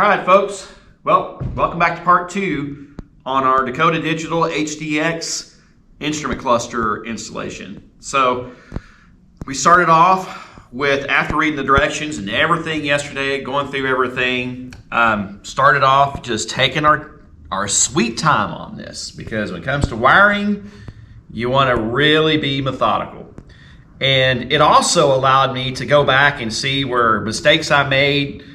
All right, folks. Well, welcome back to part 2 on our Dakota Digital HDX instrument cluster installation. So we started off with, after reading the directions and everything yesterday, going through everything, started off just taking our sweet time on this, because when it comes to wiring, you want to really be methodical. And it also allowed me to go back and see where mistakes I made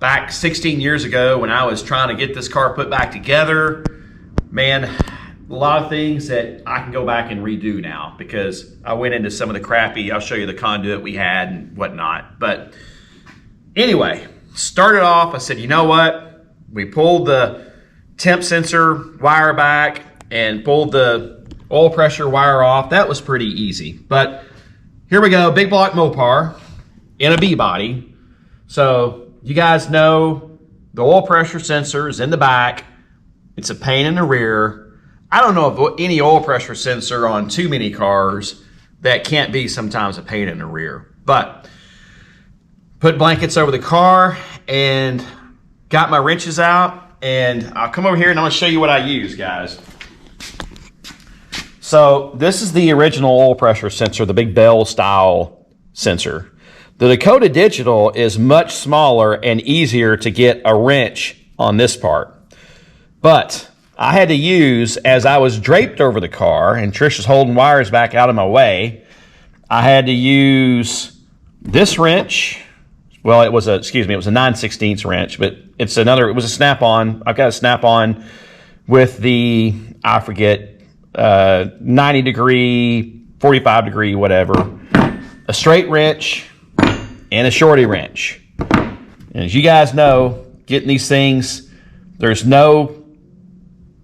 back 16 years ago when I was trying to get this car put back together. Man, a lot of things that I can go back and redo now, because I went into some of the crappy, I'll show you the conduit we had and whatnot. But anyway, started off, I said, you know what? We pulled the temp sensor wire back and pulled the oil pressure wire off. That was pretty easy. But here we go, big block Mopar in a B body. So you guys know the oil pressure sensor is in the back. It's a pain in the rear. I don't know of any oil pressure sensor on too many cars that can't be sometimes a pain in the rear. But put blankets over the car and got my wrenches out, and I'll come over here and I'm gonna show you what I use, guys. So this is the original oil pressure sensor, the big bell style sensor. The Dakota Digital is much smaller and easier to get a wrench on this part. But I had to use, as I was draped over the car and Trish is holding wires back out of my way, I had to use this wrench. Well, it was a 9/16 wrench, but it was a snap-on. I've got a snap-on with the, I forget, 90 degree, 45 degree, whatever. A straight wrench and a shorty wrench. And as you guys know, getting these things, there's no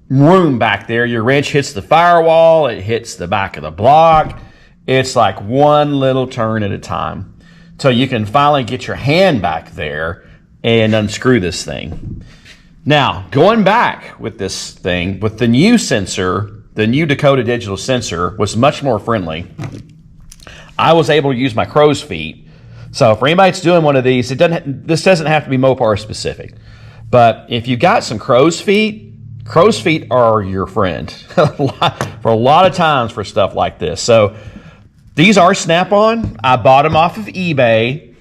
room back there. Your wrench hits the firewall, it hits the back of the block. It's like one little turn at a time. So you can finally get your hand back there and unscrew this thing. Now, going back with this thing, with the new sensor, the new Dakota Digital sensor was much more friendly. I was able to use my crow's feet. So for anybody that's doing one of these, this doesn't have to be Mopar specific. But if you got some crow's feet are your friend for a lot of times for stuff like this. So these are snap-on. I bought them off of eBay.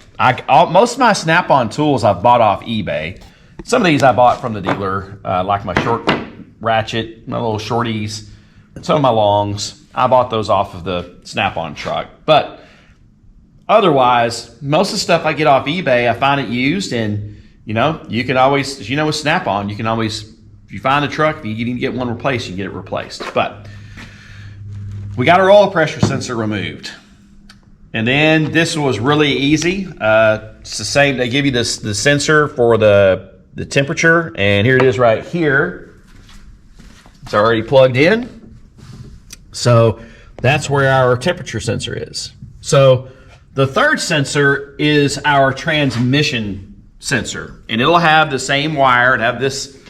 Most of my snap-on tools I've bought off eBay. Some of these I bought from the dealer, like my short ratchet, my little shorties, some of my longs. I bought those off of the snap-on truck. But otherwise, most of the stuff I get off eBay, I find it used, and you can always, as you know, with snap-on, you can always, if you find a truck, if you need to get one replaced, you can get it replaced. But we got our oil pressure sensor removed. And then this was really easy. It's the same, they give you the sensor for the temperature, and here it is right here. It's already plugged in. So that's where our temperature sensor is. So the third sensor is our transmission sensor, and it'll have the same wire. It'll have this,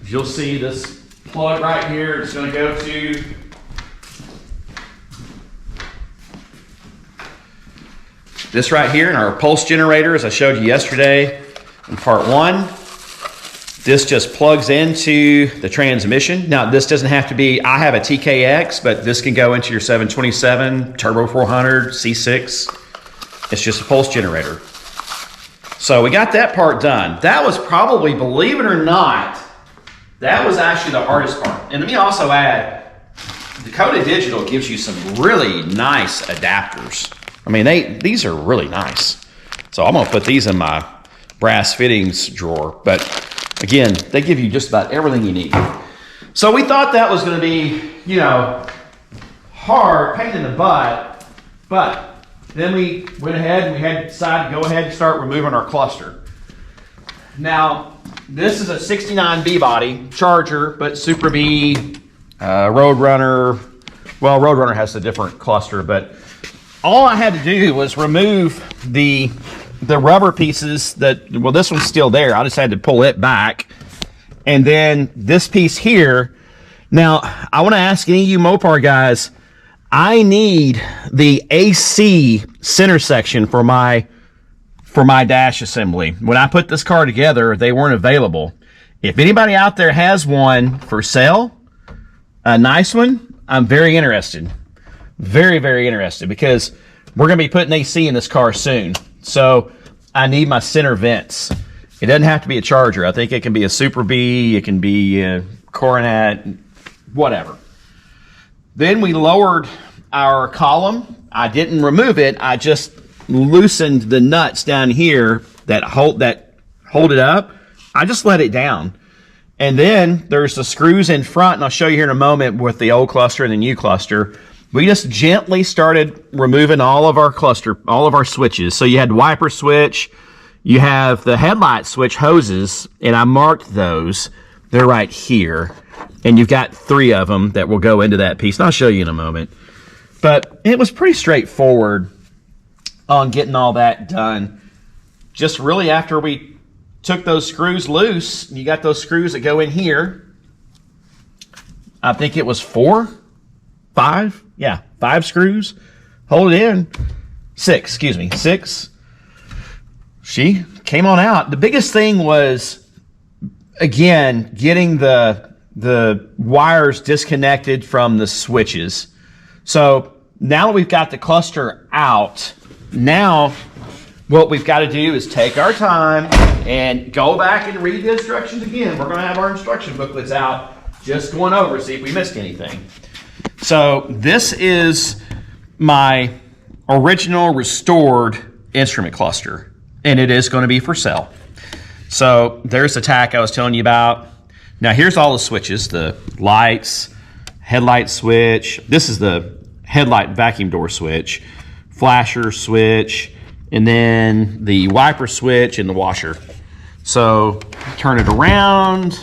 you'll see this plug right here. It's going to go to this right here in our pulse generator, as I showed you yesterday in part 1. This just plugs into the transmission. Now, this doesn't have to be, I have a TKX, but this can go into your 727, Turbo 400, C6. It's just a pulse generator. So we got that part done. That was probably, believe it or not, that was actually the hardest part. And let me also add, Dakota Digital gives you some really nice adapters. I mean, these are really nice. So I'm gonna put these in my brass fittings drawer. But again, they give you just about everything you need. So we thought that was gonna be, hard, pain in the butt, but then we went ahead and we had to decide to go ahead and start removing our cluster. Now, this is a 69 B body Charger, but Super B, Roadrunner. Well, Roadrunner has a different cluster, but all I had to do was remove the rubber pieces this one's still there. I just had to pull it back. And then this piece here. Now, I want to ask any of you Mopar guys, I need the AC center section for my for my dash assembly. When I put this car together, they weren't available. If anybody out there has one for sale, a nice one, I'm very interested. Very, very interested, because we're going to be putting AC in this car soon. So I need my center vents. It doesn't have to be a Charger. I think it can be a Super B, it can be a Coronet, whatever. Then we lowered our column. I didn't remove it. I just loosened the nuts down here that hold it up. I just let it down. And then there's the screws in front, and I'll show you here in a moment with the old cluster and the new cluster. We just gently started removing all of our switches. So you had wiper switch, you have the headlight switch hoses, and I marked those. They're right here. And you've got 3 of them that will go into that piece. And I'll show you in a moment. But it was pretty straightforward on getting all that done. Just really after we took those screws loose, you got those screws that go in here. I think it was 5 screws. Hold it in. 6. She came on out. The biggest thing was, again, getting the wires disconnected from the switches. So now that we've got the cluster out, now what we've got to do is take our time and go back and read the instructions again. We're going to have our instruction booklets out, just going over, see if we missed anything. So this is my original restored instrument cluster, and it is going to be for sale. So there's the tack I was telling you about. Now here's all the switches, the lights, headlight switch. This is the headlight vacuum door switch, flasher switch, and then the wiper switch and the washer. So turn it around,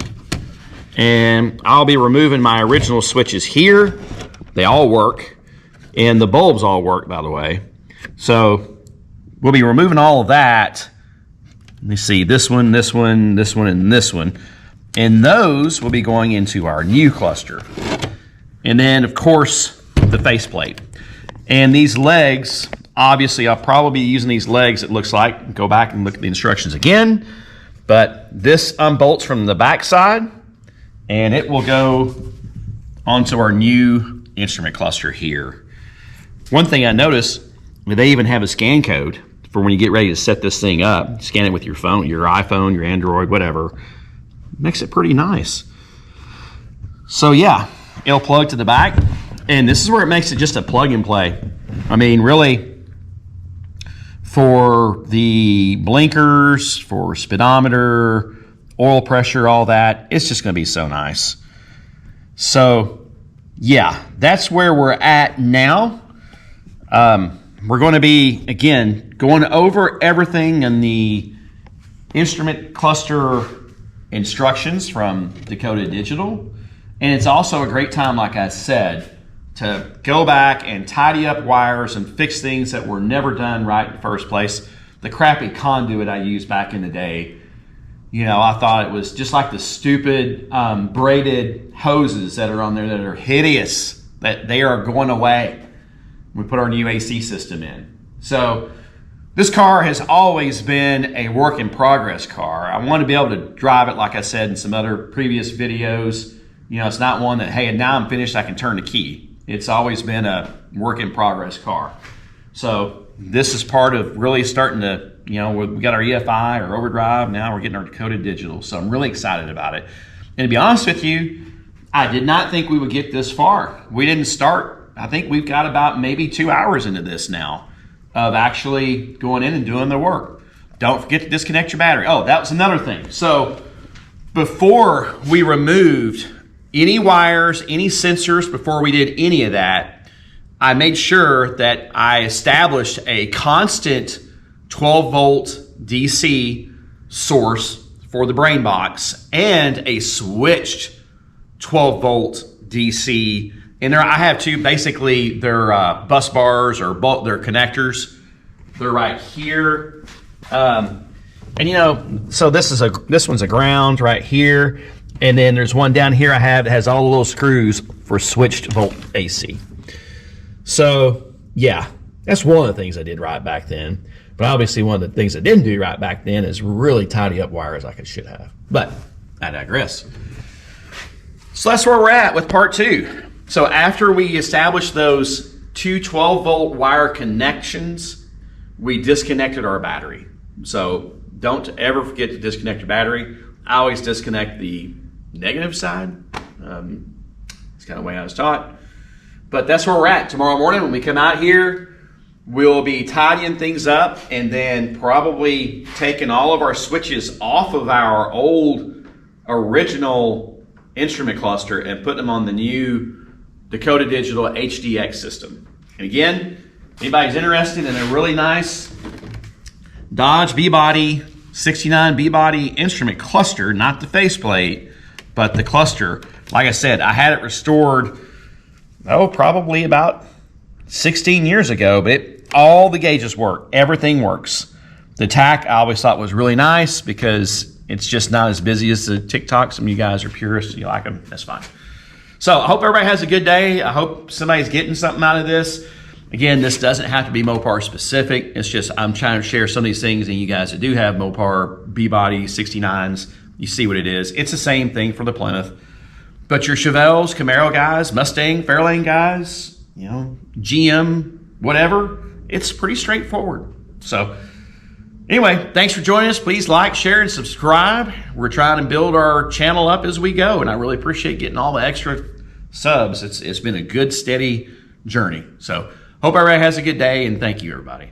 and I'll be removing my original switches here. They all work, and the bulbs all work, by the way. So we'll be removing all of that. Let me see, this one, and this one. And those will be going into our new cluster. And then, of course, the faceplate. And these legs, obviously, I'll probably be using these legs, it looks like. Go back and look at the instructions again. But this unbolts from the back side, and it will go onto our new instrument cluster here. One thing I noticed, they even have a scan code for when you get ready to set this thing up. Scan it with your phone, your iPhone, your Android, whatever. Makes it pretty nice. So yeah, it'll plug to the back, and this is where it makes it just a plug and play. I mean, really, for the blinkers, for speedometer, oil pressure, all that, it's just going to be so nice. So yeah, that's where we're at now. We're going to be, again, going over everything in the instrument cluster instructions from Dakota Digital. And it's also a great time, like I said, to go back and tidy up wires and fix things that were never done right in the first place. The crappy conduit I used back in the day, you know, I thought it was just like the stupid braided hoses that are on there that are hideous, that they are going away. We put our new AC system in. So this car has always been a work in progress car. I want to be able to drive it, like I said in some other previous videos. You know, it's not one that, hey, now I'm finished, I can turn the key. It's always been a work in progress car. So this is part of really starting to, you know, we got our EFI, our overdrive, now we're getting our Dakota Digital. So I'm really excited about it. And to be honest with you, I did not think we would get this far. We didn't start. I think we've got about maybe 2 hours into this now of actually going in and doing the work. Don't forget to disconnect your battery. Oh, that was another thing. So before we removed any wires, any sensors, before we did any of that, I made sure that I established a constant 12 volt DC source for the brain box and a switched 12 volt DC. And there, I have two, basically they're bus bars or they're connectors. They're right here. And you know, so this one's a ground right here. And then there's one down here I have that has all the little screws for switched volt AC. So yeah, that's one of the things I did right back then. But obviously one of the things I didn't do right back then is really tidy up wires like I should have. But I digress. So that's where we're at with part 2. So after we established those two 12-volt wire connections, we disconnected our battery. So don't ever forget to disconnect your battery. I always disconnect the negative side. It's kind of the way I was taught. But that's where we're at. Tomorrow morning when we come out here, we'll be tidying things up and then probably taking all of our switches off of our old original instrument cluster and putting them on the new Dakota Digital HDX system. And again, anybody's interested in a really nice Dodge B-Body 69 B-Body instrument cluster, not the faceplate, but the cluster. Like I said, I had it restored, probably about 16 years ago, but all the gauges work. Everything works. The tack I always thought was really nice because it's just not as busy as the TikTok. Some of you guys are purists. You like them. That's fine. So I hope everybody has a good day. I hope somebody's getting something out of this. Again, this doesn't have to be Mopar specific. It's just I'm trying to share some of these things, and you guys that do have Mopar B-Body 69s, you see what it is. It's the same thing for the Plymouth. But your Chevelles, Camaro guys, Mustang, Fairlane guys, GM, whatever, it's pretty straightforward. So anyway, thanks for joining us. Please like, share, and subscribe. We're trying to build our channel up as we go, and I really appreciate getting all the extra subs. It's been a good, steady journey. So hope everybody has a good day, and thank you, everybody.